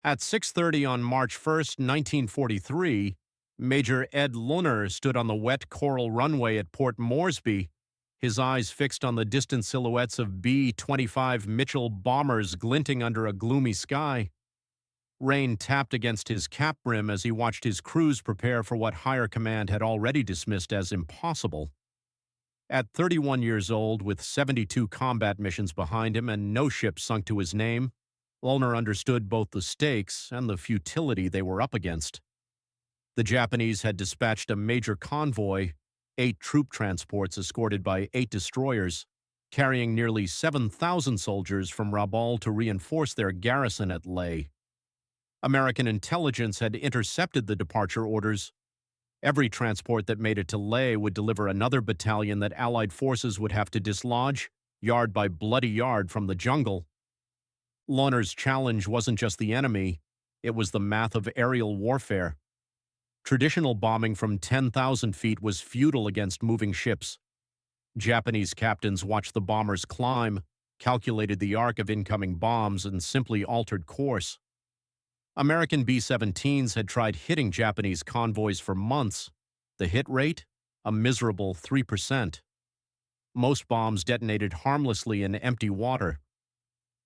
At 6:30 on March 1st, 1943, Major Ed Lner stood on the wet coral runway at Port Moresby, his eyes fixed on the distant silhouettes of B-25 Mitchell bombers glinting under a gloomy sky. Rain tapped against his cap brim as he watched his crews prepare for what higher command had already dismissed as impossible. At 31 years old, with 72 combat missions behind him and no ship sunk to his name, Lner understood both the stakes and the futility they were up against. The Japanese had dispatched a major convoy, 8 troop transports escorted by 8 destroyers, carrying nearly 7,000 soldiers from Rabaul to reinforce their garrison at Lae. American intelligence had intercepted the departure orders. Every transport that made it to Lae would deliver another battalion that Allied forces would have to dislodge, yard by bloody yard from the jungle. Lner's challenge wasn't just the enemy, it was the math of aerial warfare. Traditional bombing from 10,000 feet was futile against moving ships. Japanese captains watched the bombers climb, calculated the arc of incoming bombs, and simply altered course. American B-17s had tried hitting Japanese convoys for months. The hit rate? A miserable 3%. Most bombs detonated harmlessly in empty water.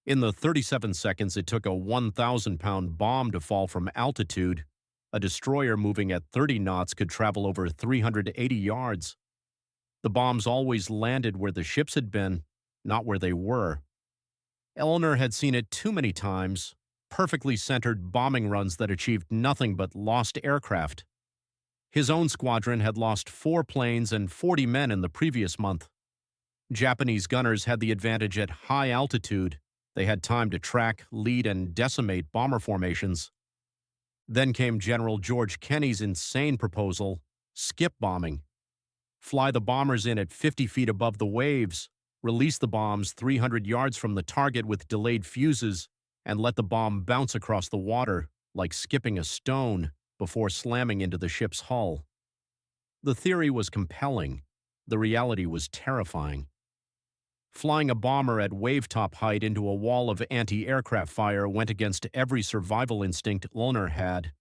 In the 37 seconds it took a 1,000-pound bomb to fall from altitude, a destroyer moving at 30 knots could travel over 380 yards. The bombs always landed where the ships had been, not where they were. Lner had seen it too many times, perfectly centered bombing runs that achieved nothing but lost aircraft. His own squadron had lost 4 planes and 40 men in the previous month. Japanese gunners had the advantage at high altitude. They had time to track, lead, and decimate bomber formations. Then came General George Kenney's insane proposal, skip bombing. Fly the bombers in at 50 feet above the waves, release the bombs 300 yards from the target with delayed fuses, and let the bomb bounce across the water, like skipping a stone, before slamming into the ship's hull. The theory was compelling. The reality was terrifying. Flying a bomber at wave-top height into a wall of anti-aircraft fire went against every survival instinct Lner had.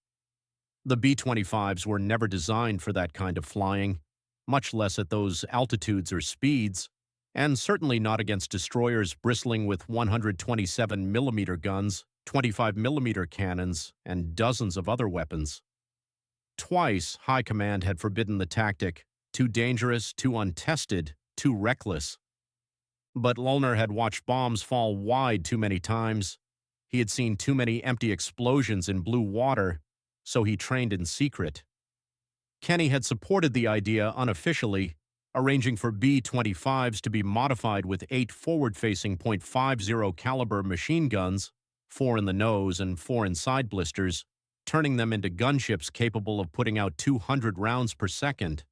The B-25s were never designed for that kind of flying, much less at those altitudes or speeds, and certainly not against destroyers bristling with 127mm guns, 25mm cannons, and dozens of other weapons. Twice, High Command had forbidden the tactic, too dangerous, too untested, too reckless. But Lner had watched bombs fall wide too many times. He had seen too many empty explosions in blue water, so he trained in secret. Kenney had supported the idea unofficially, arranging for B-25s to be modified with 8 forward-facing .50 caliber machine guns, 4 in the nose and 4 in side blisters, turning them into gunships capable of putting out 200 rounds per second.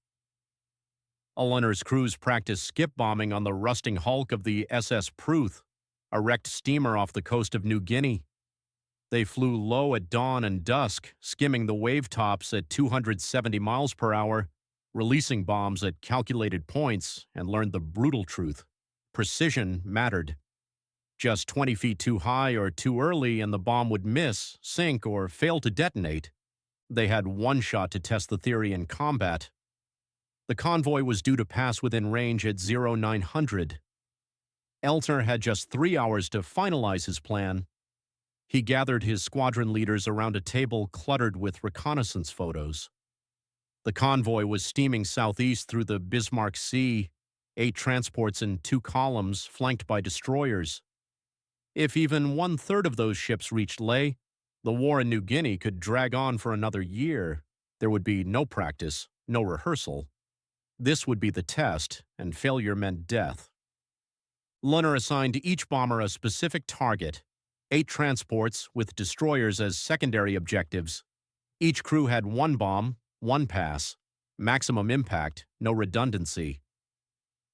Lner's crews practiced skip bombing on the rusting hulk of the SS Pruth, a wrecked steamer off the coast of New Guinea. They flew low at dawn and dusk, skimming the wave tops at 270 miles per hour, releasing bombs at calculated points, and learned the brutal truth. Precision mattered. Just 20 feet too high or too early and the bomb would miss, sink, or fail to detonate. They had one shot to test the theory in combat. The convoy was due to pass within range at 0900. Lner had just 3 hours to finalize his plan. He gathered his squadron leaders around a table cluttered with reconnaissance photos. The convoy was steaming southeast through the Bismarck Sea, 8 transports in 2 columns, flanked by destroyers. If even 1/3 of those ships reached Lae, the war in New Guinea could drag on for another year. There would be no practice, no rehearsal. This would be the test, and failure meant death. Lner assigned each bomber a specific target, 8 transports with destroyers as secondary objectives. Each crew had 1 bomb, 1 pass, maximum impact, no redundancy.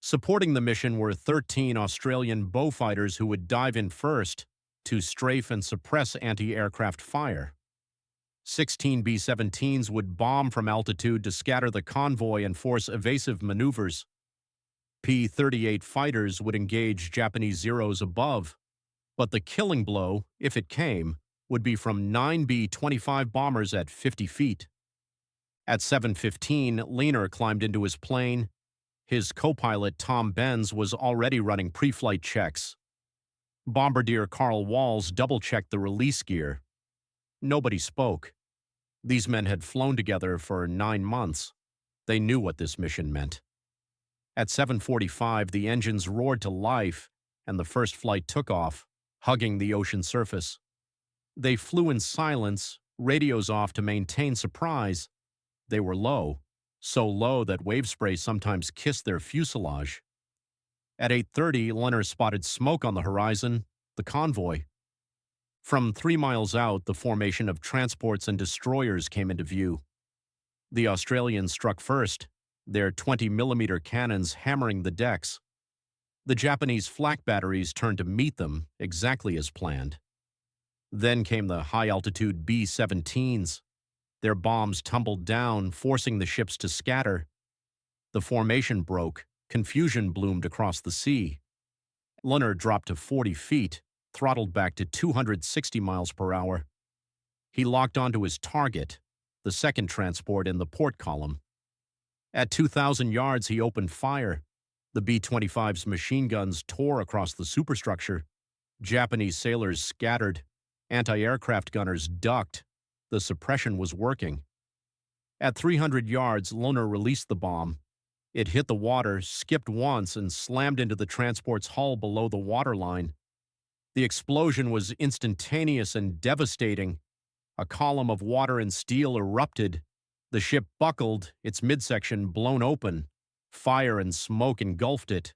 Supporting the mission were 13 Australian Beaufighters who would dive in first to strafe and suppress anti-aircraft fire. 16 B-17s would bomb from altitude to scatter the convoy and force evasive maneuvers. P-38 fighters would engage Japanese Zeros above. But the killing blow, if it came, would be from 9 B-25 bombers at 50 feet. At 7:15, Lner climbed into his plane. His co-pilot, Tom Benz, was already running pre-flight checks. Bombardier Carl Walls double-checked the release gear. Nobody spoke. These men had flown together for 9 months. They knew what this mission meant. At 7:45, the engines roared to life, and the first flight took off, hugging the ocean surface. They flew in silence, radios off to maintain surprise. They were low, so low that wave spray sometimes kissed their fuselage. At 8:30, Lner spotted smoke on the horizon, the convoy. From 3 miles out, the formation of transports and destroyers came into view. The Australians struck first, their 20-millimeter cannons hammering the decks. The Japanese flak batteries turned to meet them, exactly as planned. Then came the high-altitude B-17s. Their bombs tumbled down, forcing the ships to scatter. The formation broke. Confusion bloomed across the sea. Lner dropped to 40 feet, throttled back to 260 miles per hour. He locked onto his target, the second transport in the port column. At 2,000 yards, he opened fire. The B-25's machine guns tore across the superstructure. Japanese sailors scattered. Anti-aircraft gunners ducked. The suppression was working. At 300 yards, Lner released the bomb. It hit the water, skipped once, and slammed into the transport's hull below the waterline. The explosion was instantaneous and devastating. A column of water and steel erupted. The ship buckled, its midsection blown open. Fire and smoke engulfed it.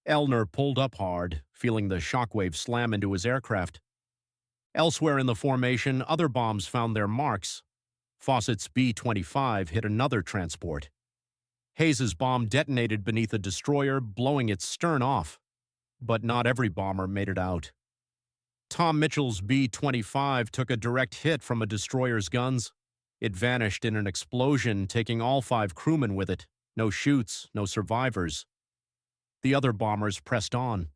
Lner pulled up hard, feeling the shockwave slam into his aircraft. Elsewhere in the formation, other bombs found their marks. Fawcett's B-25 hit another transport. Hayes's bomb detonated beneath a destroyer, blowing its stern off. But not every bomber made it out. Tom Mitchell's B-25 took a direct hit from a destroyer's guns. It vanished in an explosion, taking all 5 crewmen with it. No chutes, no survivors. The other bombers pressed on.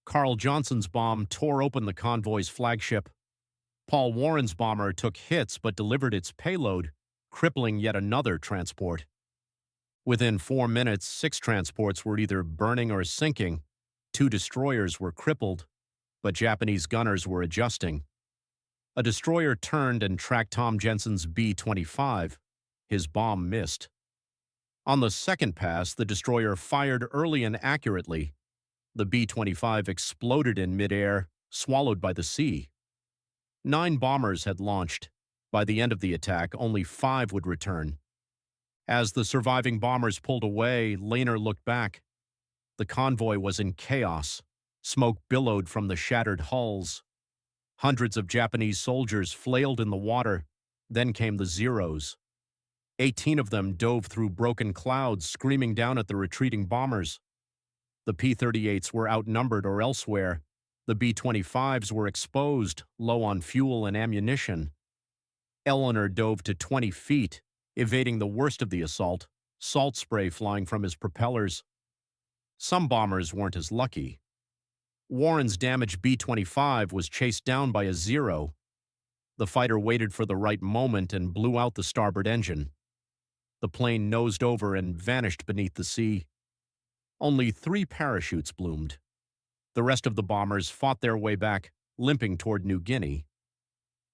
Carl Johnson's bomb tore open the convoy's flagship. Paul Warren's bomber took hits but delivered its payload, crippling yet another transport. Within 4 minutes, 6 transports were either burning or sinking. 2 destroyers were crippled, but Japanese gunners were adjusting. A destroyer turned and tracked Tom Jensen's B-25. His bomb missed. On the second pass, the destroyer fired early and accurately. The B-25 exploded in midair, swallowed by the sea. 9 bombers had launched. By the end of the attack, only 5 would return. As the surviving bombers pulled away, Lner looked back. The convoy was in chaos. Smoke billowed from the shattered hulls. Hundreds of Japanese soldiers flailed in the water. Then came the Zeros. 18 of them dove through broken clouds, screaming down at the retreating bombers. The P-38s were outnumbered or elsewhere. The B-25s were exposed, low on fuel and ammunition. Lner dove to 20 feet, evading the worst of the assault, salt spray flying from his propellers. Some bombers weren't as lucky. Warren's damaged B-25 was chased down by a Zero. The fighter waited for the right moment and blew out the starboard engine. The plane nosed over and vanished beneath the sea. Only 3 parachutes bloomed. The rest of the bombers fought their way back, limping toward New Guinea.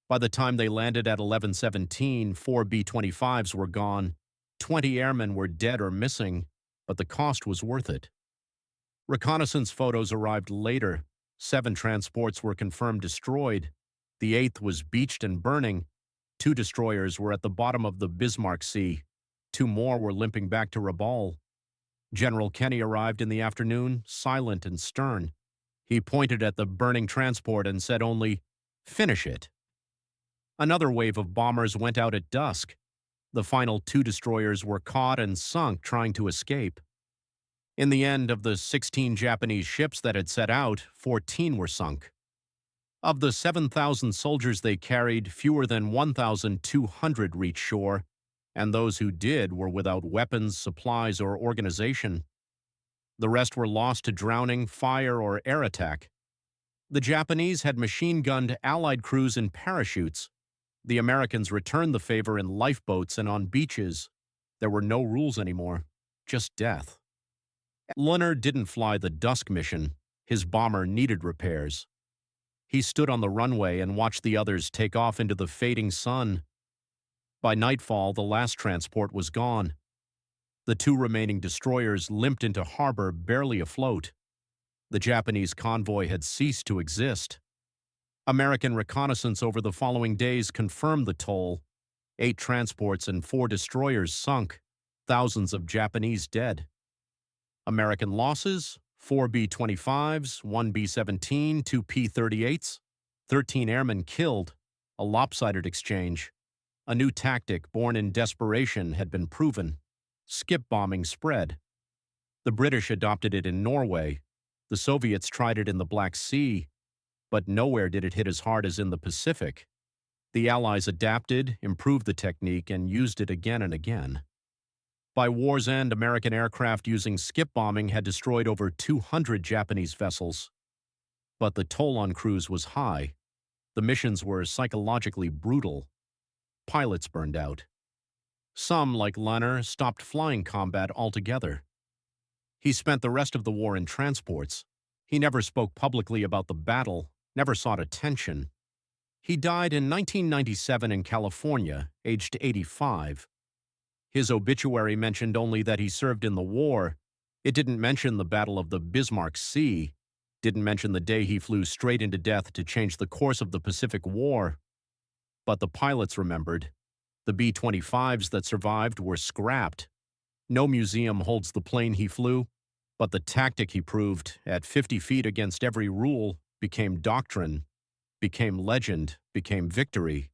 By the time they landed at 11:17, 4 B-25s were gone. 20 airmen were dead or missing, but the cost was worth it. Reconnaissance photos arrived later. 7 transports were confirmed destroyed. The 8th was beached and burning. 2 destroyers were at the bottom of the Bismarck Sea. 2 more were limping back to Rabaul. General Kenny arrived in the afternoon, silent and stern. He pointed at the burning transport and said only, "Finish it." Another wave of bombers went out at dusk. The final 2 destroyers were caught and sunk trying to escape. In the end, of the 16 Japanese ships that had set out, 14 were sunk. Of the 7,000 soldiers they carried, fewer than 1,200 reached shore, and those who did were without weapons, supplies, or organization. The rest were lost to drowning, fire, or air attack. The Japanese had machine-gunned Allied crews in parachutes. The Americans returned the favor in lifeboats and on beaches. There were no rules anymore, just death. Lner didn't fly the Dusk mission. His bomber needed repairs. He stood on the runway and watched the others take off into the fading sun. By nightfall, the last transport was gone. The two remaining destroyers limped into harbor, barely afloat. The Japanese convoy had ceased to exist. American reconnaissance over the following days confirmed the toll. 8 transports and 4 destroyers sunk, thousands of Japanese dead. American losses: 4 B-25s, 1 B-17, 2 P-38s, 13 airmen killed, a lopsided exchange. A new tactic born in desperation had been proven. Skip bombing spread. The British adopted it in Norway. The Soviets tried it in the Black Sea, but nowhere did it hit as hard as in the Pacific. The Allies adapted, improved the technique, and used it again and again. By war's end, American aircraft using skip bombing had destroyed over 200 Japanese vessels. But the toll on crews was high. The missions were psychologically brutal. Pilots burned out. Some, like Lner, stopped flying combat altogether. He spent the rest of the war in transports. He never spoke publicly about the battle, never sought attention. He died in 1997 in California, aged 85. His obituary mentioned only that he served in the war. It didn't mention the Battle of the Bismarck Sea, didn't mention the day he flew straight into death to change the course of the Pacific War. But the pilots remembered. The B-25s that survived were scrapped. No museum holds the plane he flew, but the tactic he proved, at 50 feet against every rule, became doctrine, became legend, became victory.